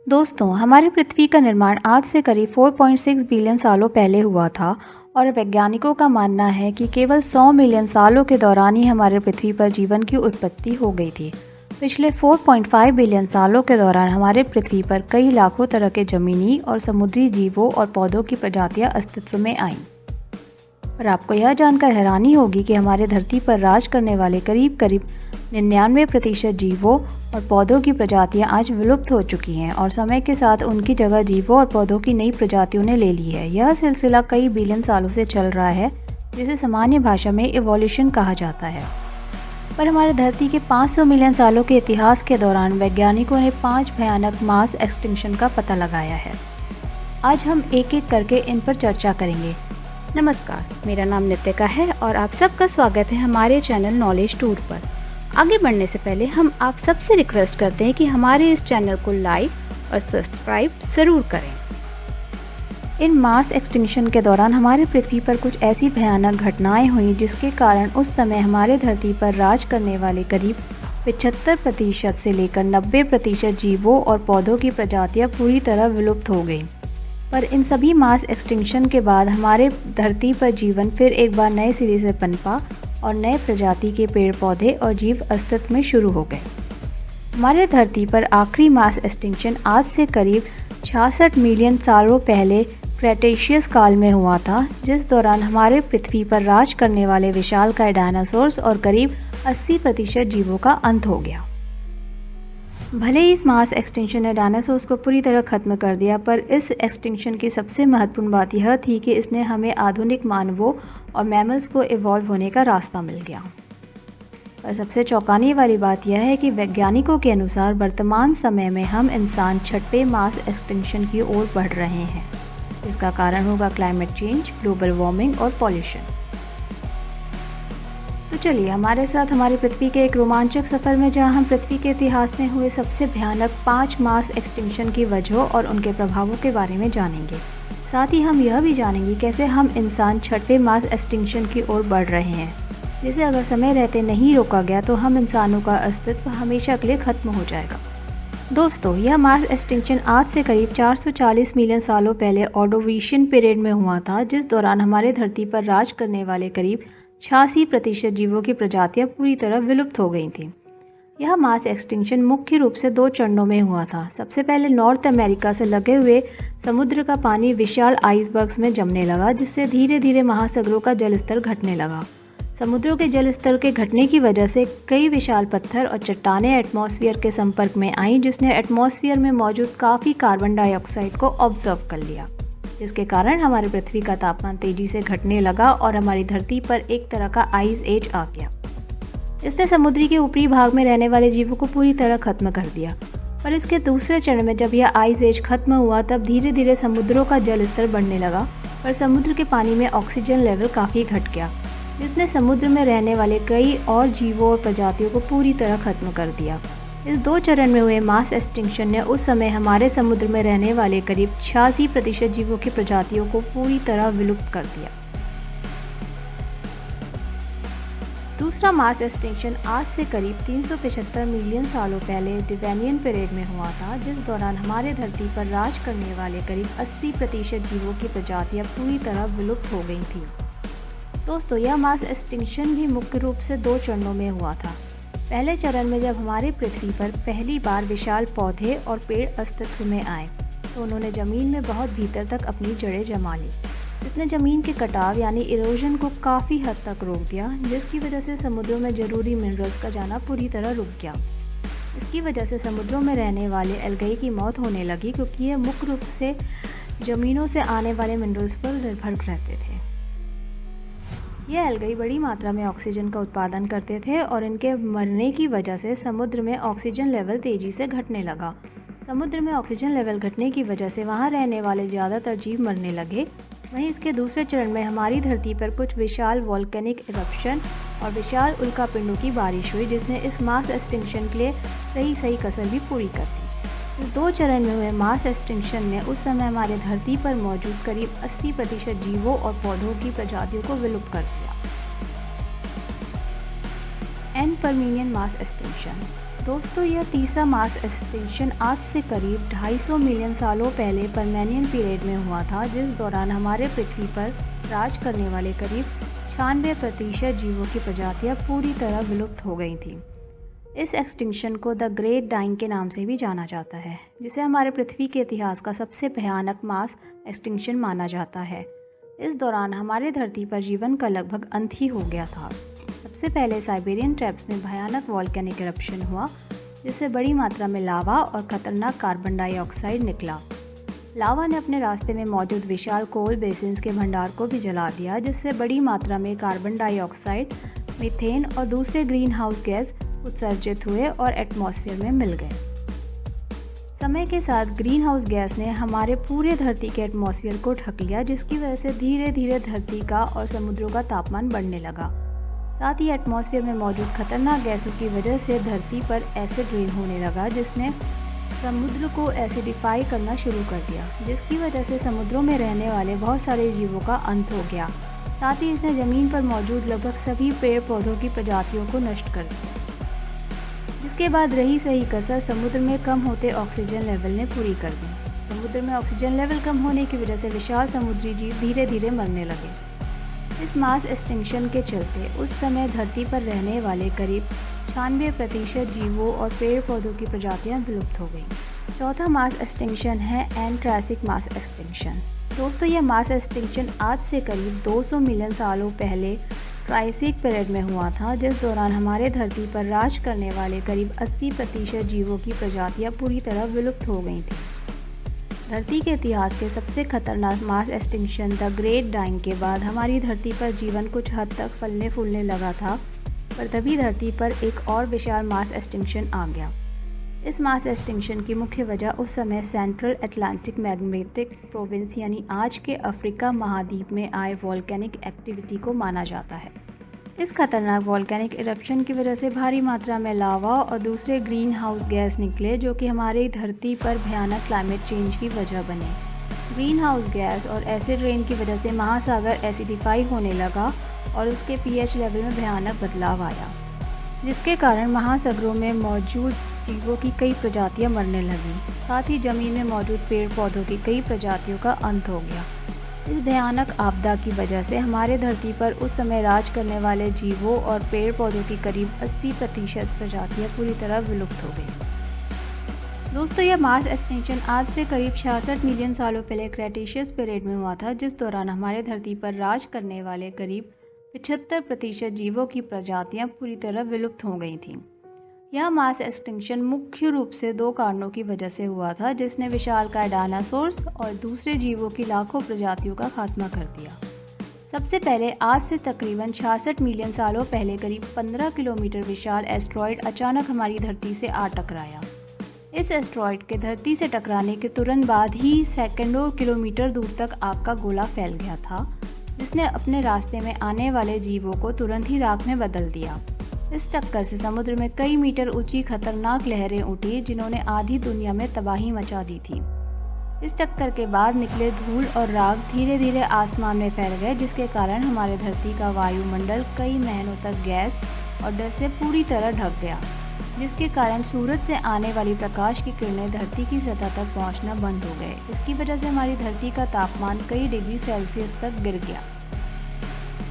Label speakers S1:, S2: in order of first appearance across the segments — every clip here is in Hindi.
S1: दोस्तों, हमारी पृथ्वी का निर्माण आज से करीब 4.6 बिलियन सालों पहले हुआ था और वैज्ञानिकों का मानना है कि केवल 100 मिलियन सालों के दौरान ही हमारे पृथ्वी पर जीवन की उत्पत्ति हो गई थी। पिछले 4.5 बिलियन सालों के दौरान हमारे पृथ्वी पर कई लाखों तरह के ज़मीनी और समुद्री जीवों और पौधों की प्रजातियां अस्तित्व में आईं। पर आपको यह जानकर हैरानी होगी कि हमारे धरती पर राज करने वाले करीब करीब 99% जीवों और पौधों की प्रजातियां आज विलुप्त हो चुकी हैं और समय के साथ उनकी जगह जीवों और पौधों की नई प्रजातियों ने ले ली है। यह सिलसिला कई बिलियन सालों से चल रहा है, जिसे सामान्य भाषा में इवोल्यूशन कहा जाता है। पर हमारे धरती के 500 मिलियन सालों के इतिहास के दौरान वैज्ञानिकों ने 5 भयानक मास एक्सटिंक्शन का पता लगाया है। आज हम एक एक करके इन पर चर्चा करेंगे। नमस्कार, मेरा नाम नितिका है और आप सबका स्वागत है हमारे चैनल नॉलेज टूर पर। आगे बढ़ने से पहले हम आप सबसे रिक्वेस्ट करते हैं कि हमारे इस चैनल को लाइक और सब्सक्राइब ज़रूर करें। इन मास एक्सटिंक्शन के दौरान हमारे पृथ्वी पर कुछ ऐसी भयानक घटनाएं हुई जिसके कारण उस समय हमारे धरती पर राज करने वाले करीब 75% से लेकर 90% जीवों और पौधों की प्रजातियां पूरी तरह विलुप्त हो गई। पर इन सभी मास एक्सटिंक्शन के बाद हमारे धरती पर जीवन फिर एक बार नए सिरे से पनपा और नए प्रजाति के पेड़ पौधे और जीव अस्तित्व में शुरू हो गए। हमारे धरती पर आखिरी मास एक्सटिंक्शन आज से करीब 66 मिलियन सालों पहले क्रेटेशियस काल में हुआ था, जिस दौरान हमारे पृथ्वी पर राज करने वाले विशालकाय डायनासोर्स और करीब 80% जीवों का अंत हो गया। भले ही इस मास एक्सटिंक्शन ने डायनासोर्स को पूरी तरह खत्म कर दिया, पर इस एक्सटिंक्शन की सबसे महत्वपूर्ण बात यह थी कि इसने हमें आधुनिक मानवों और मैमल्स को इवॉल्व होने का रास्ता मिल गया। पर सबसे चौंकाने वाली बात यह है कि वैज्ञानिकों के अनुसार वर्तमान समय में हम इंसान छठवें मास एक्सटिंक्शन की ओर बढ़ रहे हैं। इसका कारण होगा क्लाइमेट चेंज, ग्लोबल वार्मिंग और पॉल्यूशन। तो चलिए हमारे साथ हमारी पृथ्वी के एक रोमांचक सफ़र में, जहां हम पृथ्वी के इतिहास में हुए सबसे भयानक 5 मास एक्सटिंक्शन की वजहों और उनके प्रभावों के बारे में जानेंगे। साथ ही हम यह भी जानेंगे कैसे हम इंसान छठवें मास एक्सटिंक्शन की ओर बढ़ रहे हैं, जिसे अगर समय रहते नहीं रोका गया तो हम इंसानों का अस्तित्व हमेशा के लिए खत्म हो जाएगा। दोस्तों, यह मास एक्सटिंक्शन आज से करीब 440 मिलियन सालों पहले ऑर्डोविशियन पीरियड में हुआ था, जिस दौरान हमारे धरती पर राज करने वाले करीब 86% जीवों की प्रजातियां पूरी तरह विलुप्त हो गई थीं। यह मास एक्सटिंक्शन मुख्य रूप से 2 चरणों में हुआ था। सबसे पहले नॉर्थ अमेरिका से लगे हुए समुद्र का पानी विशाल आइसबर्ग्स में जमने लगा, जिससे धीरे धीरे महासागरों का जलस्तर घटने लगा। समुद्रों के जल स्तर के घटने की वजह से कई विशाल पत्थर और चट्टानें एटमॉस्फेयर के संपर्क में आईं, जिसने एटमॉस्फेयर में मौजूद काफ़ी कार्बन डाइऑक्साइड को ऑब्जर्व कर लिया, जिसके कारण हमारी पृथ्वी का तापमान तेजी से घटने लगा और हमारी धरती पर एक तरह का आइस एज आ गया। इसने समुद्री के ऊपरी भाग में रहने वाले जीवों को पूरी तरह खत्म कर दिया। पर इसके दूसरे चरण में जब यह आइस एज खत्म हुआ, तब धीरे धीरे समुद्रों का जल स्तर बढ़ने लगा, पर समुद्र के पानी में ऑक्सीजन लेवल काफ़ी घट गया, जिसने समुद्र में रहने वाले कई और जीवों और प्रजातियों को पूरी तरह खत्म कर दिया। इस 2 चरण में हुए मास एक्सटिंक्शन ने उस समय हमारे समुद्र में रहने वाले करीब 86% जीवों की प्रजातियों को पूरी तरह विलुप्त कर दिया। दूसरा मास एक्सटिंक्शन आज से करीब 375 मिलियन सालों पहले डिवेनियन पीरियड में हुआ था, जिस दौरान हमारे धरती पर राज करने वाले करीब 80% जीवों की प्रजातियां पूरी तरह विलुप्त हो गई थीं। दोस्तों, यह मास एक्सटिंक्शन भी मुख्य रूप से 2 चरणों में हुआ था। पहले चरण में जब हमारे पृथ्वी पर पहली बार विशाल पौधे और पेड़ अस्तित्व में आए, तो उन्होंने ज़मीन में बहुत भीतर तक अपनी जड़ें जमा ली, जिसने ज़मीन के कटाव यानी इरोजन को काफ़ी हद तक रोक दिया, जिसकी वजह से समुद्रों में ज़रूरी मिनरल्स का जाना पूरी तरह रुक गया। इसकी वजह से समुद्रों में रहने वाले एल्गाई की मौत होने लगी, क्योंकि ये मुख्य रूप से ज़मीनों से आने वाले मिनरल्स पर निर्भर रहते थे। ये एल्गाई बड़ी मात्रा में ऑक्सीजन का उत्पादन करते थे और इनके मरने की वजह से समुद्र में ऑक्सीजन लेवल तेज़ी से घटने लगा। समुद्र में ऑक्सीजन लेवल घटने की वजह से वहाँ रहने वाले ज़्यादातर जीव मरने लगे। वहीं इसके दूसरे चरण में हमारी धरती पर कुछ विशाल वॉल्केनिक इरप्शन और विशाल उल्कापिंडों की बारिश हुई, जिसने इस मास एक्सटिंक्शन के लिए सही कसर भी पूरी कर दी। इस 2 चरण में हुए मास एक्सटिंक्शन ने उस समय हमारे धरती पर मौजूद करीब 80% जीवों और पौधों की प्रजातियों को विलुप्त कर दिया। And Permian mass extinction. दोस्तों, यह तीसरा मास एक्सटिंक्शन आज से करीब 250 मिलियन सालों पहले परमेनियन पीरियड में हुआ था, जिस दौरान हमारे पृथ्वी पर राज करने वाले करीब 96% जीवों की प्रजातियां पूरी तरह विलुप्त हो गई थीं। इस एक्सटिंक्शन को द ग्रेट डाइंग के नाम से भी जाना जाता है, जिसे हमारे पृथ्वी के इतिहास का सबसे भयानक मास एक्सटिंक्शन माना जाता है। इस दौरान हमारे धरती पर जीवन का लगभग अंत ही हो गया था। सबसे पहले साइबेरियन ट्रैप्स में भयानक वॉल्केनिक इरप्शन हुआ, जिससे बड़ी मात्रा में लावा और खतरनाक कार्बन डाइऑक्साइड निकला। लावा ने अपने रास्ते में मौजूद विशाल कोल बेसिन्स के भंडार को भी जला दिया, जिससे बड़ी मात्रा में कार्बन डाइऑक्साइड, मीथेन और दूसरे ग्रीन हाउस गैस उत्सर्जित हुए और एटमॉस्फेयर में मिल गए। समय के साथ ग्रीन हाउस गैस ने हमारे पूरे धरती के एटमॉस्फेयर को ढक लिया, जिसकी वजह से धीरे धीरे धरती का और समुद्रों का तापमान बढ़ने लगा। साथ ही एटमॉस्फेयर में मौजूद खतरनाक गैसों की वजह से धरती पर एसिड रेन होने लगा, जिसने समुद्र को एसिडिफाई करना शुरू कर दिया, जिसकी वजह से समुद्रों में रहने वाले बहुत सारे जीवों का अंत हो गया। साथ ही इसने ज़मीन पर मौजूद लगभग सभी पेड़ पौधों की प्रजातियों को नष्ट कर दिया, जिसके बाद रही सही कसर समुद्र में कम होते ऑक्सीजन लेवल ने पूरी कर दी। समुद्र में ऑक्सीजन लेवल कम होने की वजह से विशाल समुद्री जीव धीरे धीरे मरने लगे। इस मास एक्सटिंक्शन के चलते उस समय धरती पर रहने वाले करीब 96% जीवों और पेड़ पौधों की प्रजातियां विलुप्त हो गईं। चौथा मास एक्सटिंक्शन है एंट्रासिक मास एक्सटिंक्शन। दोस्तों, यह मास एक्सटिंक्शन आज से करीब 200 मिलियन सालों पहले ट्राइसिक पीरियड में हुआ था, जिस दौरान हमारे धरती पर राज करने वाले करीब 80% जीवों की प्रजातियां पूरी तरह विलुप्त हो गई थीं। धरती के इतिहास के सबसे खतरनाक mass extinction the great dying के बाद हमारी धरती पर जीवन कुछ हद तक फलने फूलने लगा था, पर तभी धरती पर एक और विशाल मास एक्सटिंक्शन आ गया। इस मास एक्सटिंक्शन की मुख्य वजह उस समय सेंट्रल अटलांटिक मैग्नेटिक प्रोविंस यानी आज के अफ्रीका महाद्वीप में आए वॉल्केनिक एक्टिविटी को माना जाता है। इस खतरनाक वॉल्केनिक इरप्शन की वजह से भारी मात्रा में लावा और दूसरे ग्रीन हाउस गैस निकले, जो कि हमारी धरती पर भयानक क्लाइमेट चेंज की वजह बने। ग्रीन हाउस गैस और एसिड रेन की वजह से महासागर एसिडिफाई होने लगा और उसके pH लेवल में भयानक बदलाव आया, जिसके कारण महासागरों में मौजूद जीवों की कई प्रजातियां मरने लगीं। साथ ही जमीन में मौजूद पेड़ पौधों की कई प्रजातियों का अंत हो गया। इस भयानक आपदा की वजह से हमारे धरती पर उस समय राज करने वाले जीवों और पेड़ पौधों की करीब 80% प्रजातियां पूरी तरह विलुप्त हो गई। दोस्तों, यह मास एक्सटिंक्शन आज से करीब 66 मिलियन सालों पहले क्रेटेशियस पीरियड में हुआ था, जिस दौरान हमारे धरती पर राज करने वाले करीब 75% जीवों की प्रजातियां पूरी तरह विलुप्त हो गई थीं। यह मास एक्सटिंक्शन मुख्य रूप से 2 कारणों की वजह से हुआ था, जिसने विशालकाय डायनासोर्स और दूसरे जीवों की लाखों प्रजातियों का खात्मा कर दिया। सबसे पहले आज से तकरीबन 66 मिलियन सालों पहले करीब 15 किलोमीटर विशाल एस्ट्रॉयड अचानक हमारी धरती से आ टकराया। इस एस्ट्रॉयड के धरती से टकराने के तुरंत बाद ही सैकड़ों किलोमीटर दूर तक आग का गोला फैल गया था, जिसने अपने रास्ते में आने वाले जीवों को तुरंत ही राख में बदल दिया। इस टक्कर से समुद्र में कई मीटर ऊंची खतरनाक लहरें उठी, जिन्होंने आधी दुनिया में तबाही मचा दी थी। इस टक्कर के बाद निकले धूल और राख धीरे धीरे आसमान में फैल गए, जिसके कारण हमारे धरती का वायुमंडल कई महीनों तक गैस और डस्ट से पूरी तरह ढक गया, जिसके कारण सूरज से आने वाली प्रकाश की किरणें धरती की सतह तक पहुंचना बंद हो गए। इसकी वजह से हमारी धरती का तापमान कई डिग्री सेल्सियस तक गिर गया।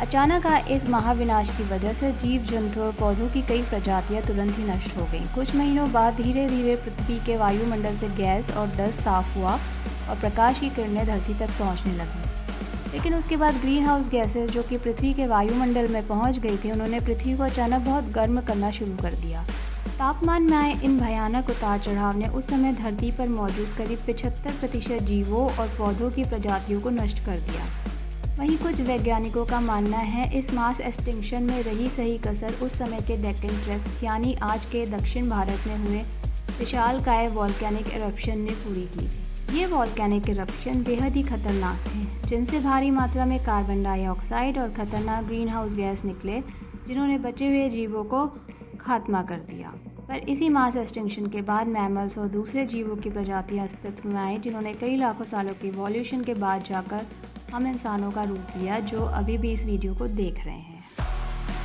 S1: अचानक आए इस महाविनाश की वजह से जीव जंतु और पौधों की कई प्रजातियां तुरंत ही नष्ट हो गईं। कुछ महीनों बाद धीरे धीरे पृथ्वी के वायुमंडल से गैस और डस्ट साफ हुआ और प्रकाश की किरणें धरती तक पहुंचने लगीं। लेकिन उसके बाद ग्रीन हाउस गैसेस जो कि पृथ्वी के वायुमंडल में पहुंच गई थी, उन्होंने पृथ्वी को अचानक बहुत गर्म करना शुरू कर दिया। तापमान में आए इन भयानक उतार चढ़ाव ने उस समय धरती पर मौजूद करीब 75% जीवों और पौधों की प्रजातियों को नष्ट कर दिया। वहीं कुछ वैज्ञानिकों का मानना है इस मास एक्सटिंक्शन में रही सही कसर उस समय के डेक्कन ट्रैप्स यानी आज के दक्षिण भारत में हुए विशालकाय वॉल्केनिक इरप्शन ने पूरी की थी। ये वॉल्केनिक इरप्शन बेहद ही खतरनाक थे, जिनसे भारी मात्रा में कार्बन डाइऑक्साइड और खतरनाक ग्रीन हाउस गैस निकले, जिन्होंने बचे हुए जीवों को खात्मा कर दिया। पर इसी मास एक्सटिंक्शन के बाद मैमल्स और दूसरे जीवों की प्रजातियां अस्तित्व में आई, जिन्होंने कई लाखों सालों की इवोल्यूशन के बाद जाकर हम इंसानों का रूप लिया, जो अभी भी इस वीडियो को देख रहे हैं।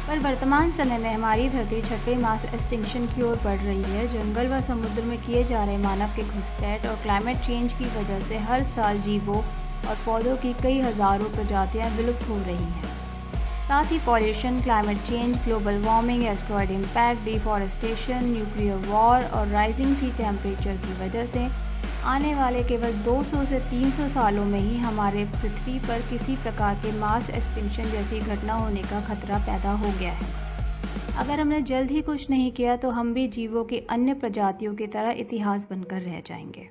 S1: पर वर्तमान समय में हमारी धरती छठे मास एक्सटिंक्शन की ओर बढ़ रही है। जंगल व समुद्र में किए जा रहे मानव के घुसपैठ और क्लाइमेट चेंज की वजह से हर साल जीवों और पौधों की कई हज़ारों प्रजातियां विलुप्त हो रही हैं। साथ ही pollution, climate change, global warming, asteroid impact, deforestation, nuclear war और राइजिंग सी टेम्परेचर की वजह से आने वाले केवल 200 से 300 सालों में ही हमारे पृथ्वी पर किसी प्रकार के मास एक्सटिंक्शन जैसी घटना होने का खतरा पैदा हो गया है। अगर हमने जल्द ही कुछ नहीं किया तो हम भी जीवों की अन्य प्रजातियों की तरह इतिहास बनकर रह जाएंगे।